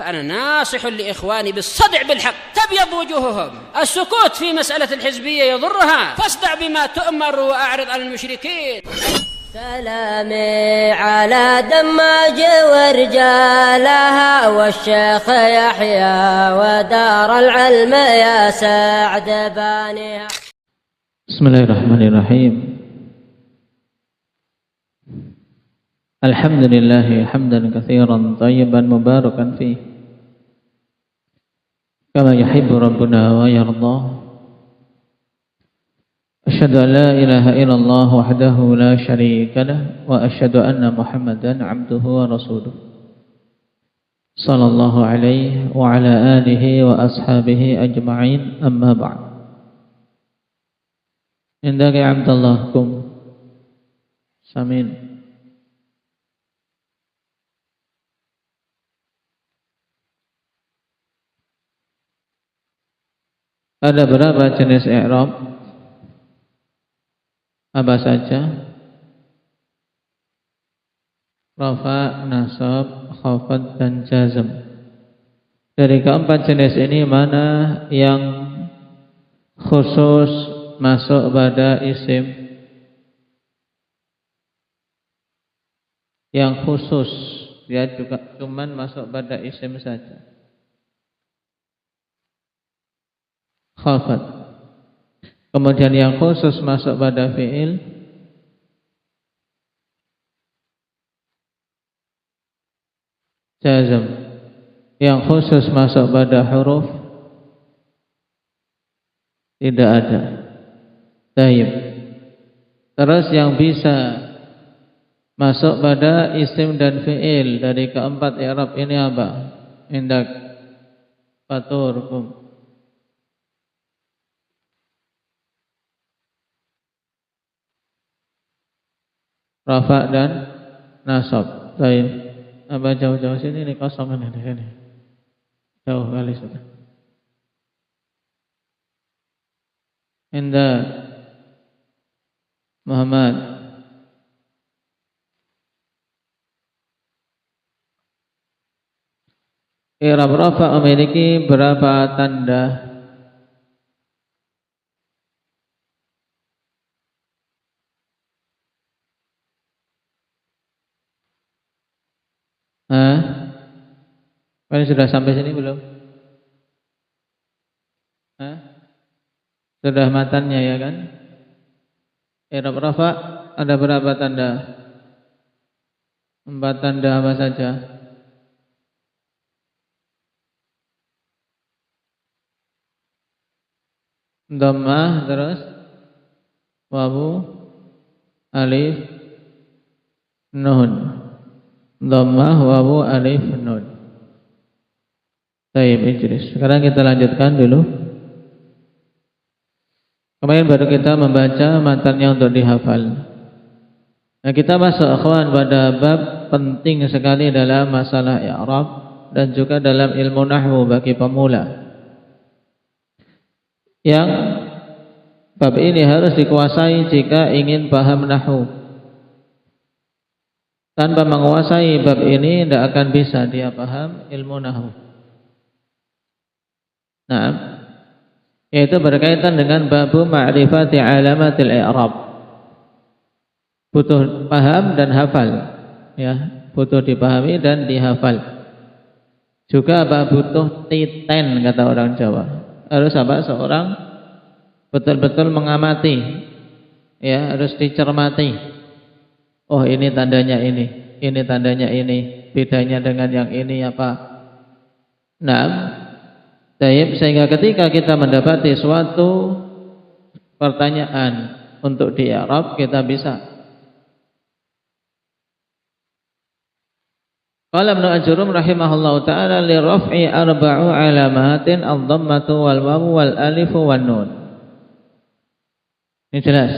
فأنا ناصح لإخواني بالصدع بالحق تبيض وجوههم. السكوت في مسألة الحزبية يضرها، فاصدع بما تؤمر وأعرض عن المشركين. سلامي على دماج ورجالها والشيخ يحيى ودار العلم يا سعد بانيها. بسم الله الرحمن الرحيم. الحمد لله حمدا كثيرا طيبا مباركا فيه كما يحب ربنا ويرضى. أشهد أن لا إله إلا الله وحده لا شريك له وأشهد أن محمدا عبده ورسوله صلى الله عليه وعلى آله وأصحابه أجمعين. أما بعد. عندك عبد الله قم سمين. Ada berapa jenis i'rab? Apa saja? Rafa, nasab, khafad, dan jazm. Dari keempat jenis ini mana yang khusus masuk pada isim? Yang khusus, dia juga cuman masuk pada isim saja. Khafad. Kemudian yang khusus masuk pada fi'il, jazm. Yang khusus masuk pada huruf, tidak ada. Taib. Terus yang bisa masuk pada isim dan fi'il dari keempat i'rab ini apa? Indak faturkum. Rafa dan nasab. Baik. Apa jauh-jauh sini, ini kosong ini di sini. Jauh kali sudah. Indah Muhammad. I'rab rafa memiliki berapa tanda? Kalian sudah sampai sini belum? Sudah matannya ya kan? I'rab rafa ada berapa tanda? 4 tanda apa saja? Dhammah, terus wawu, alif, nun. Dhammah, wawu, alif, nun. Baik, Idris. Sekarang kita lanjutkan dulu. Kemarin baru kita membaca matannya untuk dihafal. Nah, kita masuk akhwan pada bab penting sekali dalam masalah i'rab dan juga dalam ilmu nahwu bagi pemula. Yang bab ini harus dikuasai jika ingin paham nahwu. Tanpa menguasai bab ini tidak akan bisa dia paham ilmu nahwu. Nah, yaitu berkaitan dengan babu ma'rifati alamatil i'rab. Butuh paham dan hafal, ya, butuh dipahami dan dihafal. Juga apa? Butuh titen kata orang Jawa. Harus apa? Seorang betul-betul mengamati, ya, harus dicermati. Oh, ini tandanya ini tandanya ini, bedanya dengan yang ini apa? Nah, sehingga ketika kita mendapati suatu pertanyaan untuk di i'rab, kita bisa. Qala Ibnu Ajrum rahimahullahu ta'ala li raf'i arba'u alamatin ad-dhammatu wal wawu wal alifu wan nun. Ini jelas.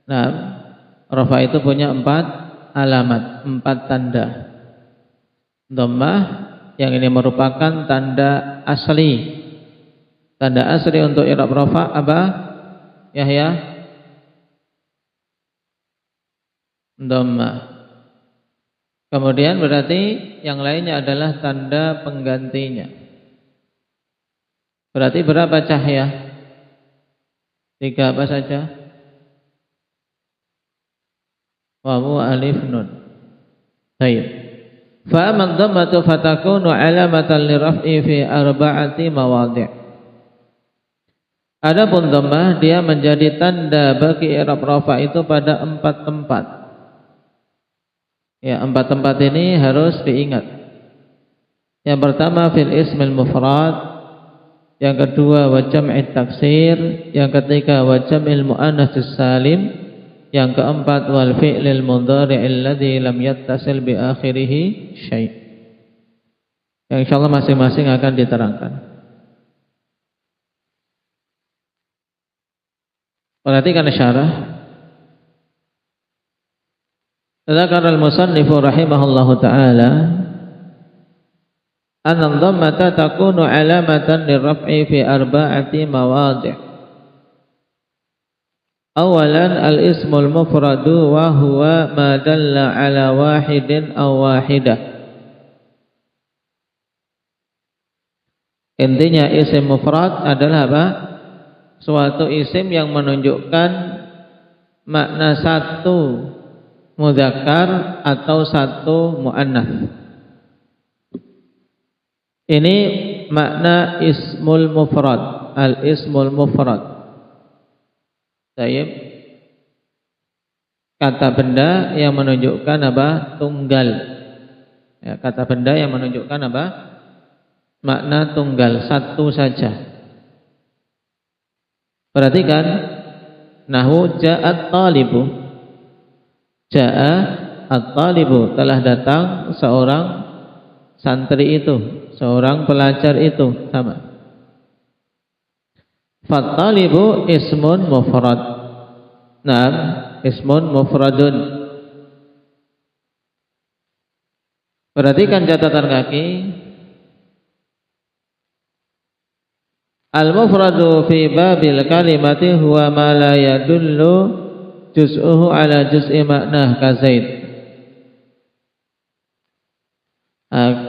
Nah, rafa itu punya 4 alamat, 4 tanda. Dhammah, yang ini merupakan tanda asli. Tanda asli untuk i'rab rafa apa? Yahya? Dhammah. Kemudian berarti yang lainnya adalah tanda penggantinya. Berarti berapa cahaya? 3 apa saja? Wawu, alif, nun. Baik. Fa amman dhammatu fatakunu alamatan liraf'i fi arba'ati mawadhi'. Adapun dhammah dia menjadi tanda bagi i'rab rafa itu pada 4 tempat. Ya, 4 tempat ini harus diingat. Yang pertama fil ismil mufrad, yang kedua wa jam'it taksir, yang ketiga wa jam'il muannatsis salim, yang keempat wal fi'lil mudhari' alladzi lam yattasil bi akhirih syai'. Yang insyaallah masing-masing akan diterangkan. Perhatikan syarah. Dzakara al-musannifu rahimahullahu taala anna dhammata takunu alamatan liraf'i fi arba'ati mawadhi'. Awalan al-ismul mufradu wa huwa ma dalla ala wahidin aw wahidah. Intinya isim mufrad adalah apa? Suatu isim yang menunjukkan makna satu mudzakkar atau satu muannats. Ini makna ismul mufrad, al-ismul mufrad. Tayyib. Kata benda yang menunjukkan apa? Tunggal. Ya, kata benda yang menunjukkan apa? Makna tunggal, satu saja. Perhatikan, nahwu ja'at talibu. Ja'a at-talibu, telah datang seorang santri itu, seorang pelajar itu, sama. Fat-talibu ismun mufrad. Naam, ismun mufradun. Perhatikan catatan kaki. Al-mufradu fi babil kalimati huwa ma la yadullu juz'uhu ala juz'i maknah ka Zaid.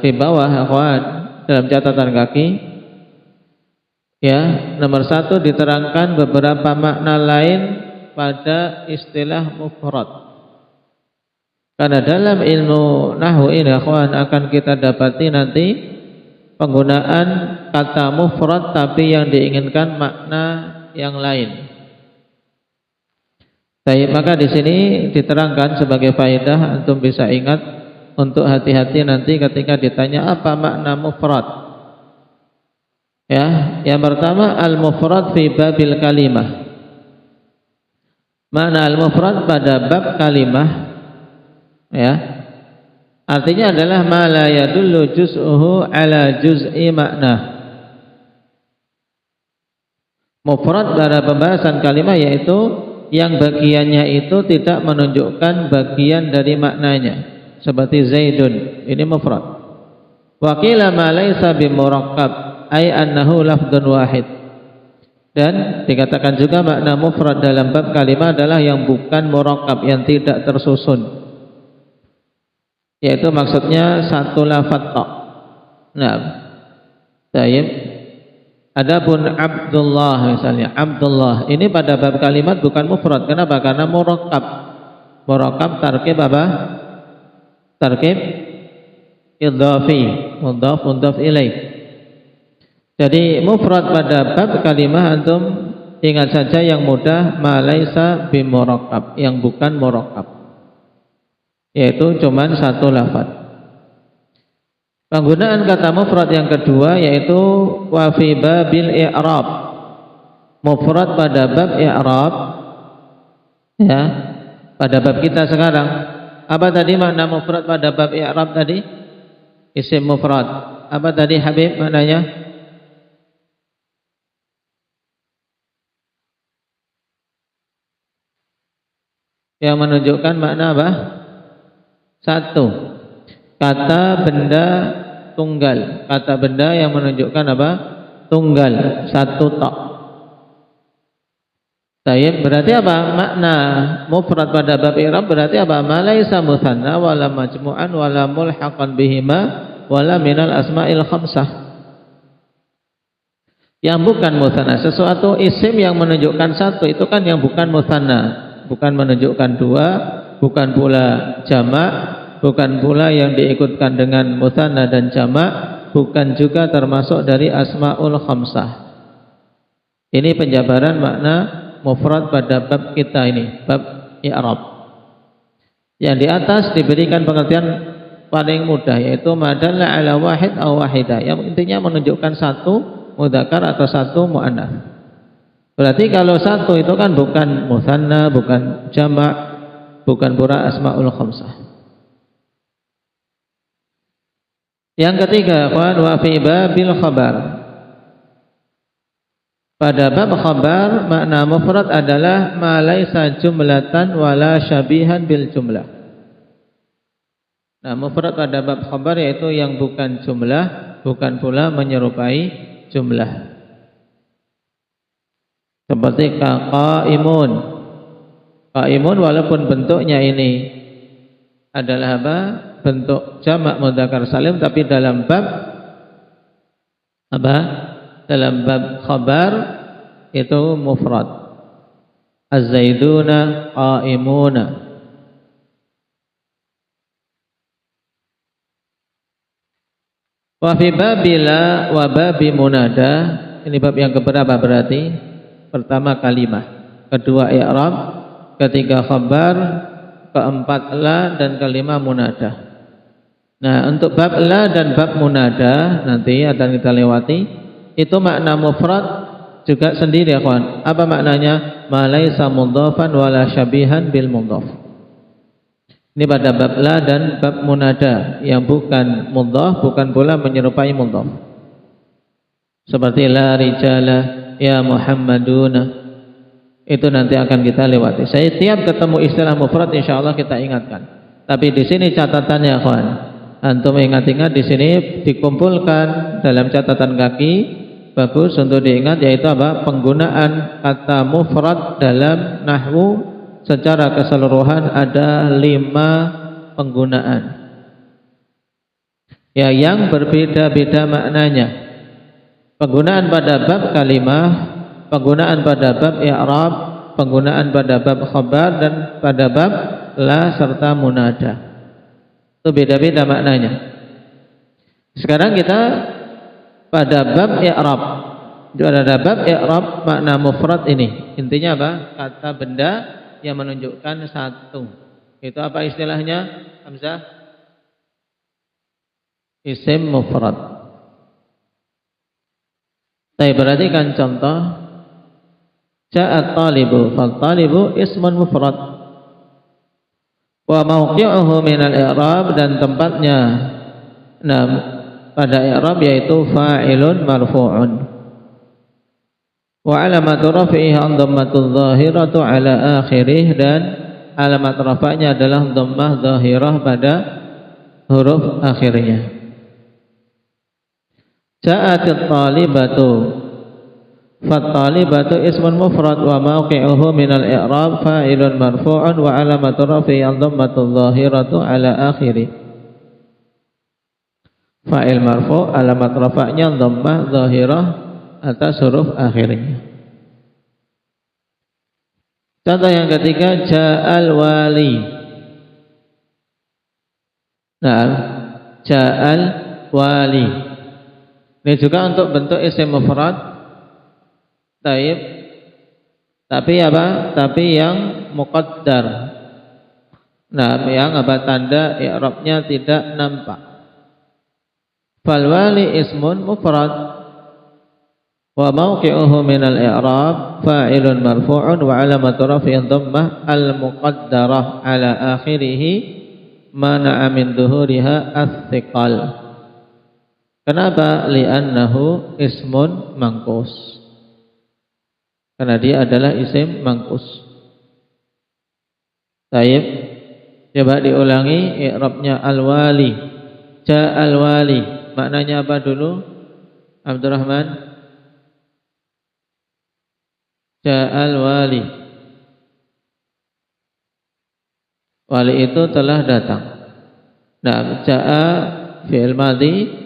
Di bawah akhwan dalam catatan kaki, ya, nomor 1 diterangkan beberapa makna lain pada istilah mufrad. Karena dalam ilmu nahwu ini akhwan akan kita dapati nanti penggunaan kata mufrad tapi yang diinginkan makna yang lain. Baik, maka di sini diterangkan sebagai faedah antum bisa ingat untuk hati-hati nanti ketika ditanya apa makna mufrad. Ya, yang pertama al-mufrad fi babil kalimah. Makna al-mufrad pada bab kalimah, ya, artinya adalah ma la yadullu juz'uhu ala juz'i makna. Mufrad pada pembahasan kalimah yaitu yang bagiannya itu tidak menunjukkan bagian dari maknanya, seperti Zaidun, ini mufrad. Wa qila ma laysa bimurakkab ay annahu lafdun wahid. Dan dikatakan juga makna mufrad dalam bab kalimah adalah yang bukan murakkab, yang tidak tersusun, yaitu maksudnya satu lafadz tok. Nah, baik. Adapun Abdullah misalnya, Abdullah ini pada bab kalimat bukan mufrad. Kenapa? Karena murakkab. Murakkab tarkib apa? Tarkib idhafi, mudhaf ilaih. Jadi mufrad pada bab kalimah antum ingat saja yang mudah ma laisa bimurakkab, yang bukan murakkab, yaitu cuman satu lafaz. Penggunaan kata mufrad yang kedua yaitu wa fi babil i'rab. Mufrad pada bab i'rab, ya, pada bab kita sekarang. Apa tadi makna mufrad pada bab i'rab tadi? Isim mufrad. Apa tadi Habib maknanya? Yang menunjukkan makna apa? Satu, kata benda tunggal. Kata benda yang menunjukkan apa? Tunggal, satu tok. Tayyib, berarti apa? Makna mufrad pada bab i'rab berarti apa? Ma laisa mutsanna wala majmu'an wala mulhaqan bihima wala minal asma'il khamsah. Yang bukan mutsanna, sesuatu isim yang menunjukkan satu itu kan yang bukan mutsanna, bukan menunjukkan dua, bukan pula jamak, bukan pula yang diikutkan dengan mutsanna dan jamak, bukan juga termasuk dari asma'ul khamsah. Ini penjabaran makna mufrad pada bab kita ini, bab i'rab. Yang di atas diberikan pengertian paling mudah, yaitu madalla ala wahid aw wahidah, yang intinya menunjukkan satu mudzakkar atau satu muannats. Berarti kalau satu itu kan bukan mutsanna, bukan jamak, bukan pura asmaul khamsah. Yang ketiga, wa fi babil khabar. Pada bab khabar, makna mufrad adalah ma laisa jumlatan wala syabihan bil jumlah. Nah, mufrad pada bab khabar yaitu yang bukan jumlah, bukan pula menyerupai jumlah. Seperti qaimun. Qaimun walaupun bentuknya ini adalah apa? Bentuk jamak mudzakkar salim, tapi dalam bab apa? Dalam bab khabar itu mufrad. Az-zaiduna qaimuna. Wa fi babila wa babi munada. Ini bab yang keberapa berarti? Pertama kalimah, kedua i'rab, ketiga khabar, keempat la, dan kelima munada. Nah, untuk bab la dan bab munada nanti akan kita lewati. Itu makna mufrad juga sendiri ya kawan. Apa maknanya? Ma laisa mudhafan wala syabihan bil mudhaf. Ini pada bab la dan bab munada yang bukan mudhaf, bukan pula menyerupai mudhaf. Seperti la rijala ya Muhammaduna. Itu nanti akan kita lewati. Saya tiap ketemu istilah mufrad insyaallah kita ingatkan. Tapi di sini catatannya kawan. Antum ingat-ingat di sini dikumpulkan dalam catatan kaki. Bagus untuk diingat, yaitu apa? Penggunaan kata mufrad dalam nahwu secara keseluruhan ada 5 penggunaan. Ya, yang berbeda-beda maknanya. Penggunaan pada bab kalimah, penggunaan pada bab i'rab, penggunaan pada bab khabar, dan pada bab la serta munada. Itu beda-beda maknanya. Sekarang kita pada bab i'rab. Pada bab i'rab makna mufrad ini intinya apa? Kata benda yang menunjukkan satu. Itu apa istilahnya? Hamzah? Isim mufrad. Saya perhatikan contoh. Ja'at talibu, fal talibu ismun mufrad. Wa mawqi'uhu minal i'rab, dan tempatnya pada i'rab yaitu fa'ilun marfu'un. Wa alamatu raf'ihi dhammatul zahiratu ala akhirih, dan alamat rafa'nya adalah dhammah zahirah pada huruf akhirnya. Ja'atit talibatu, fat talibatu ismun mufrad wa mawqi'uhu minal i'rab fa'ilun marfu'un wa alamatu raf'ihi dhammatul zahiratu ala akhirih. Fa'il marfu', alamat rafa'nya dhammah zahirah atas huruf akhirnya. Contoh yang ketiga, ja'al wali. Nah, ja'al wali. Ini juga untuk bentuk isim mufrad. Taib. Tapi apa? Tapi yang muqaddar. Nah, yang apa? Tanda i'rabnya tidak nampak. Fal wali ismun mufrad wa mawqi'uhu minal i'rab fa'ilun marfu'un wa alamatu raf'ihi dhammah al muqaddarah ala akhirih mana'a min dhuhuriha as-thiqal. Kenapa? Li'annahu ismun mangkus. Karena dia adalah isim mangkus. Baik. Coba diulangi i'rabnya al-wali. Ja'al wali. Maknanya apa dulu? Abdurrahman? Ja'al wali. Wali itu telah datang. Nah, ja'a fi'il madhi.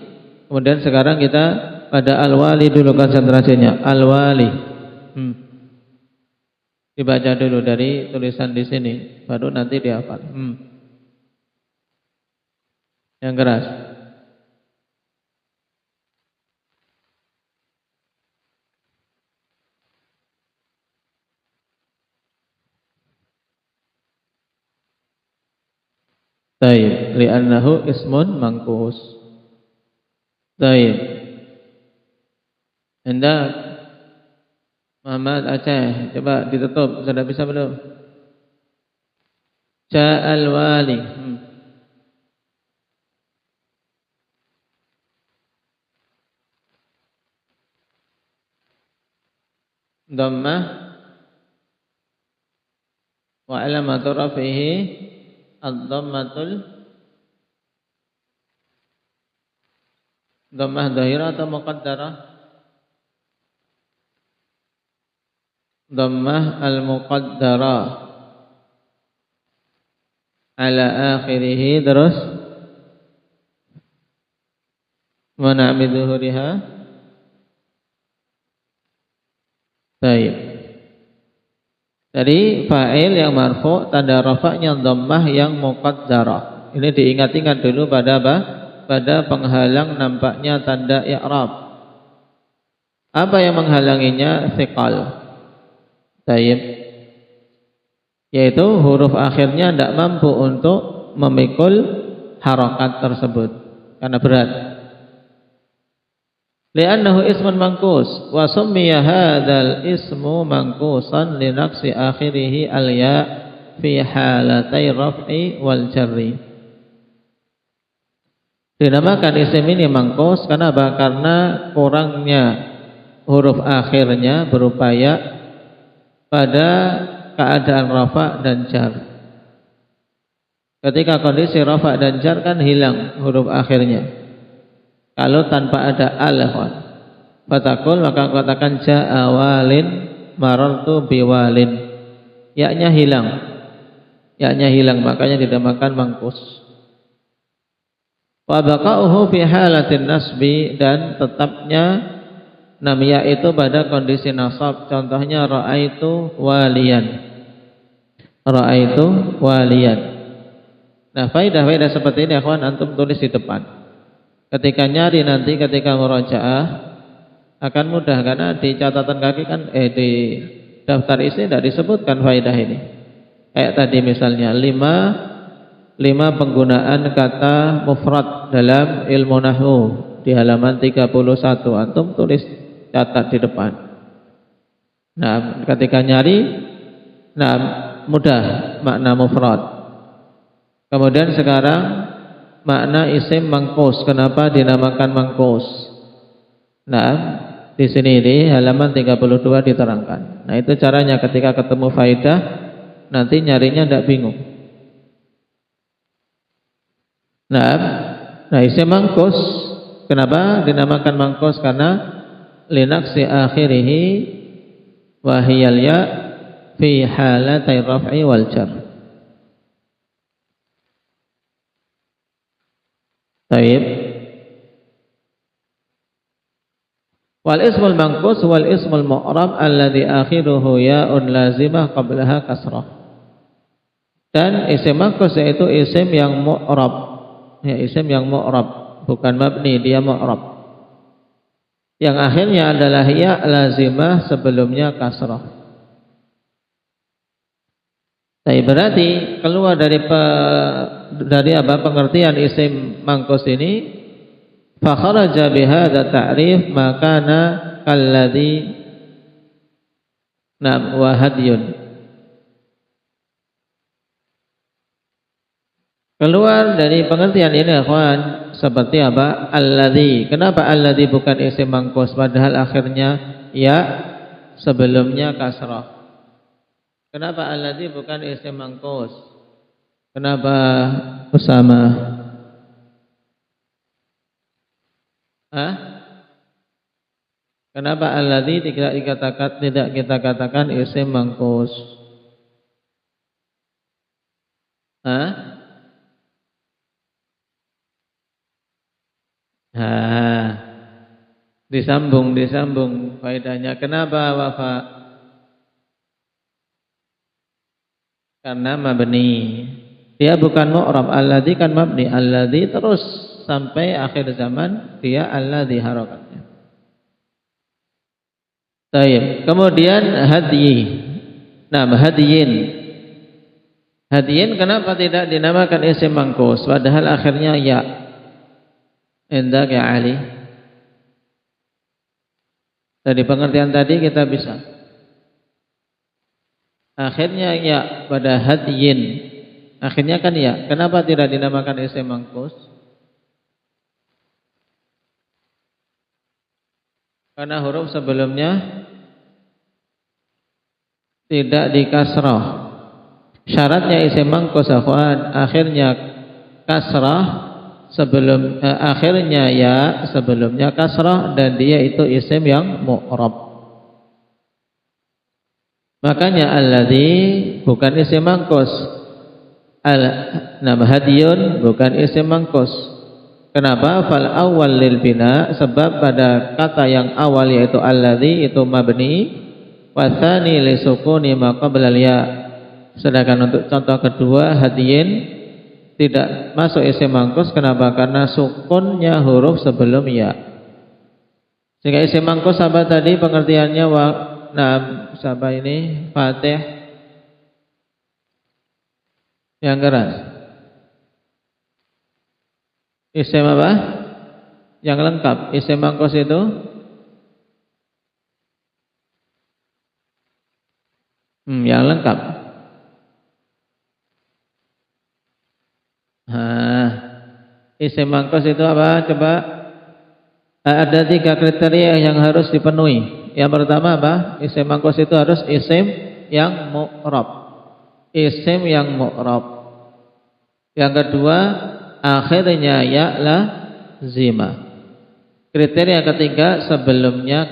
Kemudian sekarang kita pada al-wali dulu konsentrasinya. Al-wali. Dibaca dulu dari tulisan di sini, baru nanti dihafal. Yang keras. Taib, li'annahu ismun mangkus. Taib. Hendak Muhammad Aceh, coba ditutup, sudah bisa belum? Ja'al wali. Dhammah wa alamatu rafihi ad-dhammatul dhammah dhahirah atau muqaddarah? Dhammah al-muqaddarah ala akhirih, terus mana min zuhuriha? Baik. Dari fa'il yang marfu' tanda rafa'nya dhammah yang muqaddarah. Ini diingat-ingat dulu pada apa? Pada penghalang nampaknya tanda i'rab. Apa yang menghalanginya? Thiqal. Baik. Yaitu huruf akhirnya tidak mampu untuk memikul harokat tersebut karena berat. Li'annahu ismun mangkus wa summiya hadzal ismu mangkusan li naqsi akhirih al-ya fi halatai raf'i wal jarri. Dinamakan isim ini mangkus kenapa? Karena kurangnya huruf akhirnya berupa ya pada keadaan rafa dan jar. Ketika kondisi rafa dan jar kan hilang huruf akhirnya. Kalau tanpa ada al-ikhwan, fatakul maka katakan ja'a walin marartu biwalin. Ya-nya hilang. Ya-nya hilang makanya dinamakan mangkus. Wa baqa'uhu fi halatin nasbi, dan tetapnya namiyah itu pada kondisi nasab. Contohnya ra'aitu waliyan. Ra'aitu waliyan. Nah, faedah-faedah seperti ini akhwan antum tulis di depan. Ketika nyari nanti ketika murajaah akan mudah karena di catatan kaki kan di daftar isi tidak disebutkan faedah ini. Kayak tadi misalnya 5 penggunaan kata mufrad dalam ilmu nahwu di halaman 31, antum tulis catat di depan. Nah, ketika nyari mudah makna mufrad. Kemudian sekarang makna isim mangkus, kenapa dinamakan mangkus? Nah, di sini di halaman 32 diterangkan. Nah, itu caranya ketika ketemu faedah nanti nyarinya tidak bingung. Nah, isim mangkus kenapa dinamakan mangkus? Karena linaksi akhirih wa hiyal ya fi halatai raf'i wal jar. Taib. Wal ismul mangkus wal ismul mu'rab alladhi akhiruhu ya'un lazimah qablaha kasrah. Dan isim mangkus yaitu isim yang mu'rab. Ya, isim yang mu'rab, bukan mabni, dia mu'rab. Yang akhirnya adalah ya lazimah sebelumnya kasrah. Tapi berarti keluar dari apa pengertian isim mangkus ini, fa kharaja bihadza ta'rif makana kalladzi wa hadyun. Keluar dari pengertian ini ikhwan seperti apa? Alladzi. Kenapa alladzi bukan isim mangkus padahal akhirnya ya sebelumnya kasrah? Kenapa alladzi bukan isim mangkus? Kenapa Usama? Kenapa alladzi tidak kita katakan isim mangkus? Hah? Disambung faedahnya. Kenapa wafa? Karena mabni. Dia bukan mu'rab. Alladzi kan mabni. Alladzi terus sampai akhir zaman dia alladzi harakatnya. Baik. Kemudian hadyi. Nah, hadyin. Hadyin kenapa tidak dinamakan isim mangkus padahal akhirnya ya? Indak ya Ali. Dari pengertian tadi kita bisa. Akhirnya ya pada hadyin. Akhirnya kan ya. Kenapa tidak dinamakan isim mangkus? Karena huruf sebelumnya tidak dikasrah. Syaratnya isim mangkus akhirnya kasrah sebelum akhirnya ya sebelumnya kasrah dan dia itu isim yang mu'rab. Makanya alladzi bukan isim mangkus. Nama hadiyun bukan isim mangkus. Kenapa? Fal awal lil bina, sebab pada kata yang awal yaitu alladzi itu mabni, wa tsani li sukuni ma qabla al ya. Sedangkan untuk contoh kedua hadiyin tidak masuk isim mangkus. Kenapa? Karena sukunnya huruf sebelum ya. Sehingga isim mangkus apa tadi pengertiannya? Siapa ini? Fatih yang keras. Isim apa? Yang lengkap. Isim mangkus itu yang lengkap. Isim mangkus itu apa? Coba. Ada 3 kriteria yang harus dipenuhi. Yang pertama apa? Isim mangkus itu harus isim yang mu'rab. Isim yang mu'rab. Yang kedua, akhirnya ya lazimah. Kriteria ketiga, sebelumnya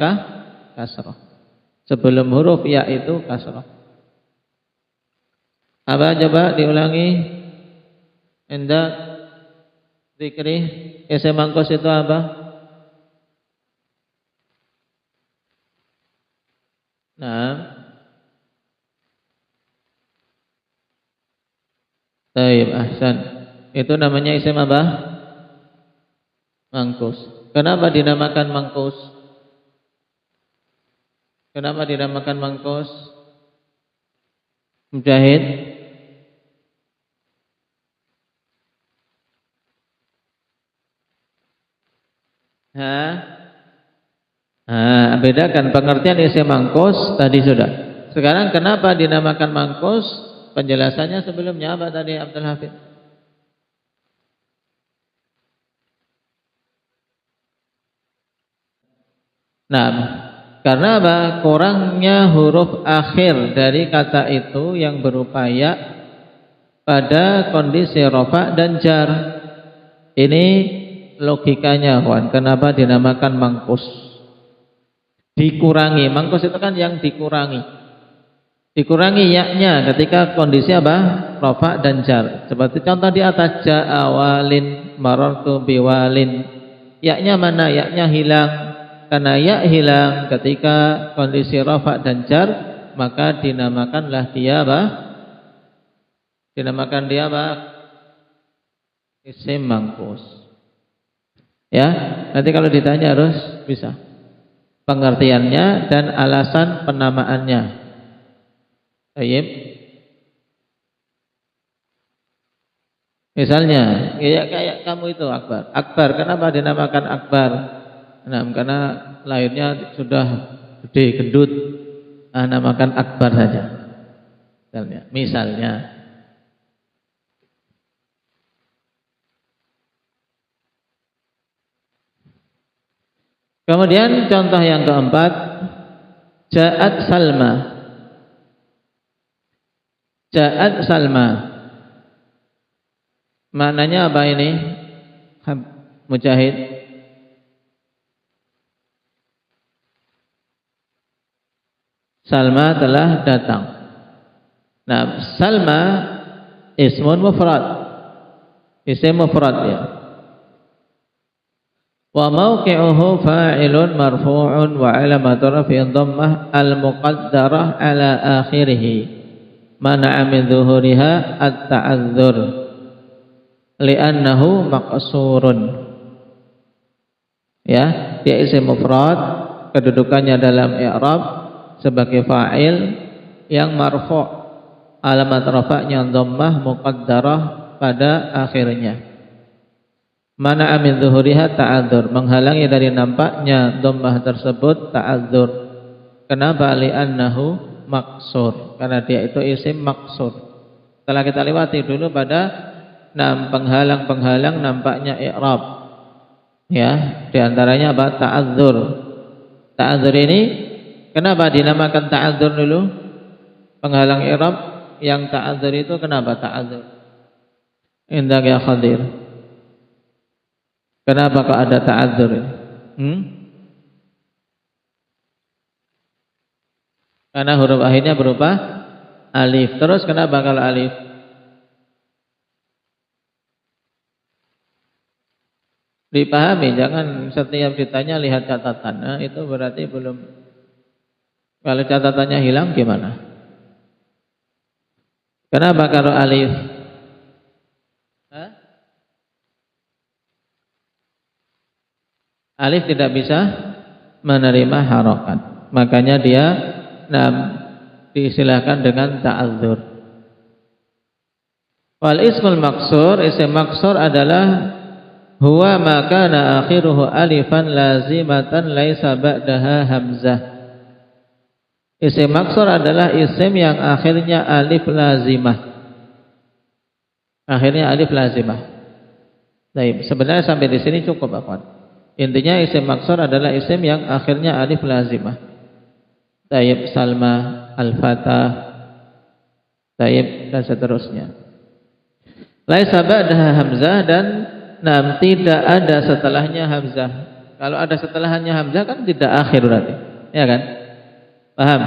kasrah. Sebelum huruf ya itu kasrah. Apa coba diulangi? Indah zikri isim mangkus itu apa? Baik, ahsan. Itu namanya isim apa? Mangkus. Kenapa dinamakan mangkus? Kenapa dinamakan mangkus? Mujahid. Bedakan pengertian isim mangkus tadi sudah. Sekarang kenapa dinamakan mangkus? Penjelasannya sebelumnya apa tadi Abdul Hafid? Nah, karena apa? Kurangnya huruf akhir dari kata itu yang berupaya pada kondisi rafa dan jar. Ini logikanya, kawan. Kenapa dinamakan mangkus? Dikurangi. Mangkus itu kan yang dikurangi. Dikurangi yaknya ketika kondisi apa? Rafa dan jar. Seperti contoh di atas, ja'awalin marartu biwalin. Yaknya mana? Yaknya hilang. Karena ya hilang ketika kondisi rafa dan jar, maka dinamakanlah dia apa? Dinamakan dia apa? Isim mangkus. Ya, nanti kalau ditanya harus bisa pengertiannya dan alasan penamaannya. Baik. Misalnya, kayak kamu itu Akbar. Akbar, kenapa dinamakan Akbar? Nah, karena lahirnya sudah gede, gendut. Namakan Akbar saja. Misalnya. Kemudian contoh yang keempat, Ja'at Salma. Ja'at Salma. Maknanya apa ini? Mujahid. Salma telah datang. Nah, Salma ismun mufrad. Isim mufrad ya. Wa mawqi'uhu fa'ilun marfu'un wa 'alamatu raf'ihi dhammah al-muqaddarah 'ala akhirih. Mana'a min dhuhuriha at-ta'adzur li'annahu maqsurun. Ya, dia isim mufrad, kedudukannya dalam i'rab sebagai fa'il yang marfu', alamat rafa'nya dhammah muqaddarah pada akhirnya. Mana amin zuhuriha ta'adzur, menghalangi dari nampaknya dhammah tersebut ta'adzur. Kenapa? Li'annahu maksur, karena dia itu isim maksur. Setelah kita lewati dulu pada penghalang-penghalang nampaknya i'rab. Ya, diantaranya apa? Ta'adzur. Ta'adzur ini kenapa dinamakan ta'adzur dulu? Penghalang i'rab yang ta'adzur itu kenapa ta'adzur? Indah ya Khadir. Kenapa kok ada ta'adzur? Karena huruf akhirnya berupa alif. Terus kenapa kalau alif? Dipahami, jangan setiap ditanya lihat catatan. Nah, itu berarti belum. Kalau catatannya hilang gimana? Kenapa kalau alif? Alif tidak bisa menerima harokat, makanya dia diistilahkan dengan ta'adzur. Wal ismul maksur, isim maksur adalah huwa ma kana akhiruhu alifan lazimatan laisa ba'daha hamzah. Isim maksur adalah isim yang akhirnya alif lazimah. Akhirnya alif lazimah. Baik, sebenarnya sampai di sini cukup, akhwan. Intinya isim maksur adalah isim yang akhirnya alif lazimah. Tayyib, Salma, Al-Fatah, tayyib dan seterusnya. Laisa ba'daha hamzah, dan tidak ada setelahnya hamzah. Kalau ada setelahnya hamzah kan tidak akhir berarti. Ya kan? Paham?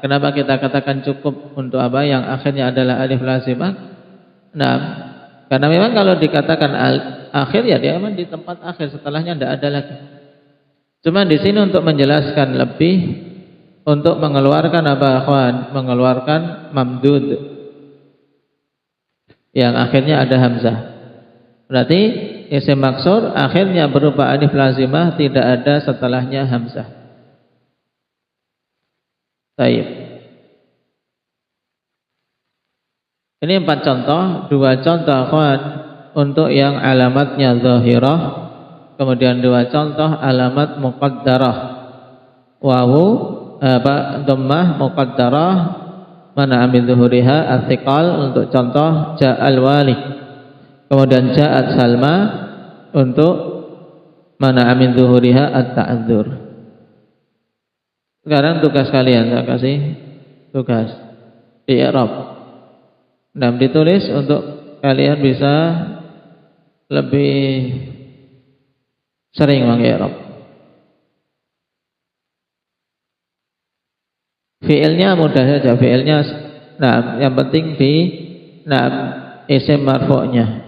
Kenapa kita katakan cukup untuk apa yang akhirnya adalah alif lazimah? Karena memang kalau dikatakan akhir ya dia memang di tempat akhir, setelahnya tidak ada lagi. Cuma di sini untuk menjelaskan lebih, untuk mengeluarkan apa akhwan? Mengeluarkan mamdud yang akhirnya ada hamzah. Berarti isim maksur akhirnya berupa alif lazimah, tidak ada setelahnya hamzah. Baik. Ini 4 contoh, 2 contoh akhwan untuk yang alamatnya zahirah, kemudian 2 contoh alamat muqaddarah. Wawu dhammah muqaddarah, mana amil zuhuriha as-siqal untuk contoh ja'al wali. Kemudian ja'at Salma untuk mana amil zuhuriha at-ta'adzur. Sekarang tugas kalian, saya kasih tugas di i'rab. Ditulis untuk kalian bisa lebih sering mengi'rab. Fi'ilnya mudah saja, fi'ilnya yang penting di isim marfu'nya.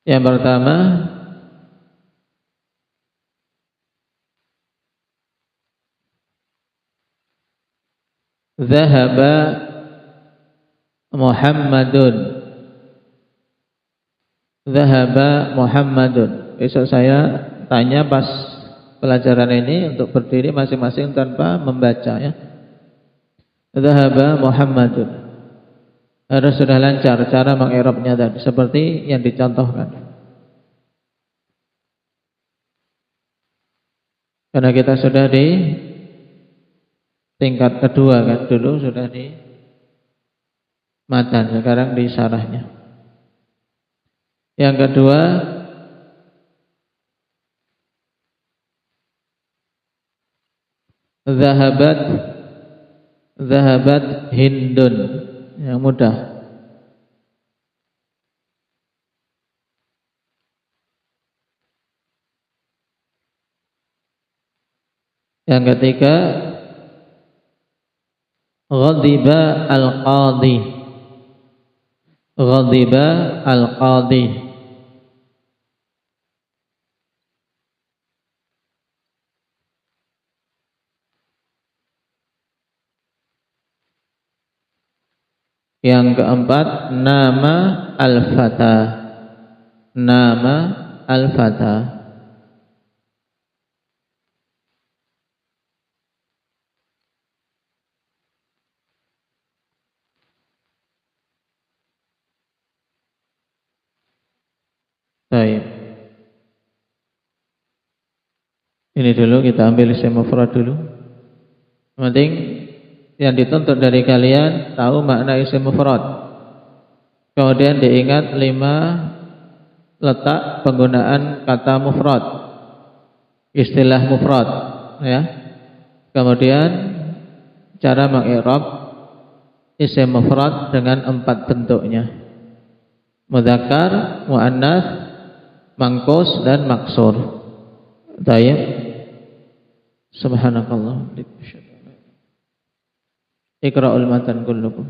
Yang pertama Zahaba Muhammadun. Zahaba Muhammadun. Besok saya tanya pas pelajaran ini untuk berdiri masing-masing tanpa membaca ya. Zahaba Muhammadun. Harus sudah lancar cara mengi'rabnya tadi seperti yang dicontohkan. Karena kita sudah di tingkat kedua kan, dulu sudah di matan, sekarang di syarahnya. Yang kedua zahabat Zahabat Hindun, yang mudah. Yang ketiga, ghadiba al-qadhi. Ghadiba al-qadhi. Yang keempat, nama al-fata. Nama al-fata. Baik. Ini dulu kita ambil isim mufrad dulu. Penting yang dituntut dari kalian tahu makna isim mufrad. Kemudian diingat 5 letak penggunaan kata mufrad, istilah mufrad, ya. Kemudian cara mengi'rab isim mufrad dengan 4 bentuknya: mudzakkar, muannats, mangkus, dan maksur. Baik. Subhanakallah. Iqra'ul matan kullukum.